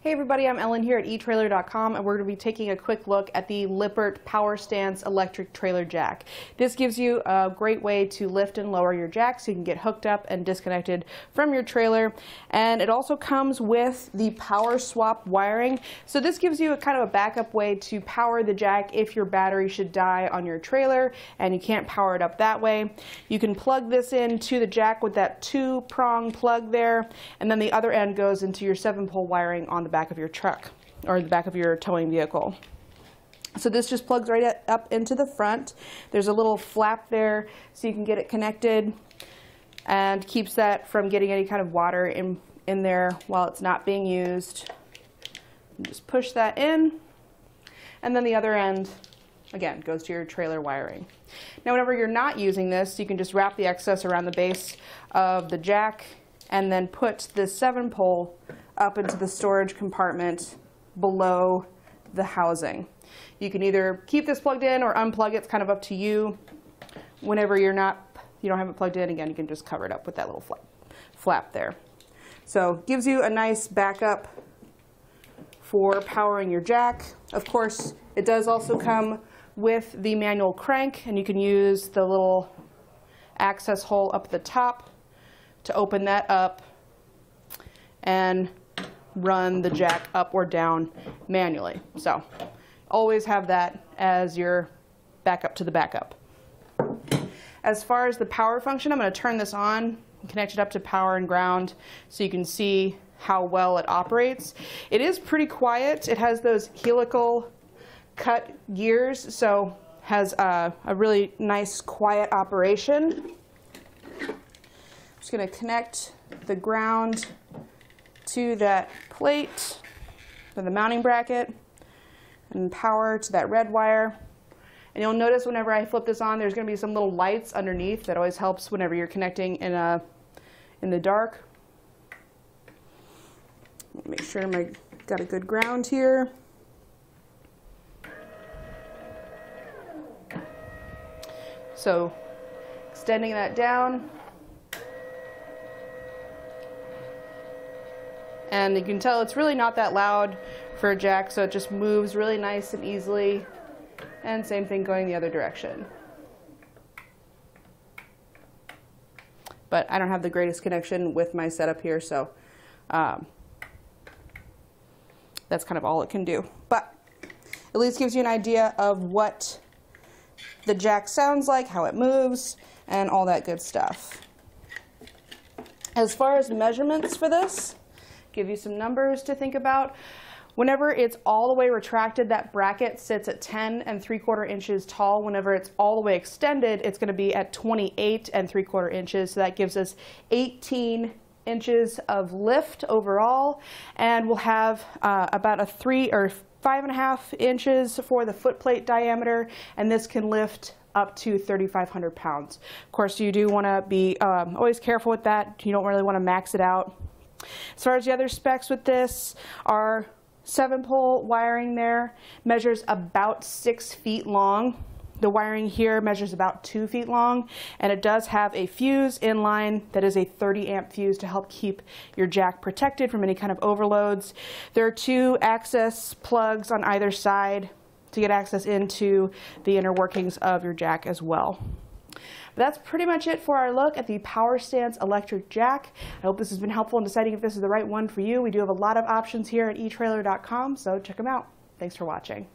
Hey everybody, I'm Ellen here at Etrailer.Com, and we're going to be taking a quick look at the Lippert Power Stance Electric Trailer Jack. This gives you a great way to lift and lower your jack so you can get hooked up and disconnected from your trailer. And it also comes with the power swap wiring. So this gives you a kind of a backup way to power the jack if your battery should die on your trailer and you can't power it up that way. You can plug this into the jack with that two-prong plug there, and then the other end goes into your 7-pole wiring on the back of your truck or the back of your towing vehicle. So this just plugs right up into the front. There's a little flap there so you can get it connected and keeps that from getting any kind of water in there while it's not being used. You just push that in, and then the other end again goes to your trailer wiring. Now whenever you're not using this, you can just wrap the excess around the base of the jack and then put the 7-pole up into the storage compartment below the housing. You can either keep this plugged in or unplug it. It's kind of up to you. Whenever you don't have it plugged in, again, you can just cover it up with that little flap there. So gives you a nice backup for powering your jack. Of course, it does also come with the manual crank, and you can use the little access hole up at the top to open that up and run the jack up or down manually. So always have that as your backup to the backup. As far as the power function, I'm going to turn this on and connect it up to power and ground so you can see how well it operates. It is pretty quiet. It has those helical cut gears, so has a really nice quiet operation. I'm just going to connect the ground to that plate for the mounting bracket and power to that red wire. And you'll notice whenever I flip this on, there's going to be some little lights underneath. That always helps whenever you're connecting in the dark. Make sure I got a good ground here. So extending that down. And you can tell it's really not that loud for a jack, so it just moves really nice and easily. And same thing going the other direction. But I don't have the greatest connection with my setup here, so that's kind of all it can do. But at least gives you an idea of what the jack sounds like, how it moves, and all that good stuff. As far as the measurements for this, give you some numbers to think about. Whenever it's all the way retracted, that bracket sits at 10 3/4 inches tall. Whenever it's all the way extended, it's going to be at 28 3/4 inches. So that gives us 18 inches of lift overall, and we'll have about a 3 or 5.5 inches for the foot plate diameter, and this can lift up to 3,500 pounds. Of course, you do want to be always careful with that. You don't really want to max it out. As far as the other specs with this, our 7-pole wiring there measures about 6 feet long. The wiring here measures about 2 feet long, and it does have a fuse in line that is a 30-amp fuse to help keep your jack protected from any kind of overloads. There are 2 access plugs on either side to get access into the inner workings of your jack as well. But that's pretty much it for our look at the Power Stance Electric Jack. I hope this has been helpful in deciding if this is the right one for you. We do have a lot of options here at etrailer.com, so check them out. Thanks for watching.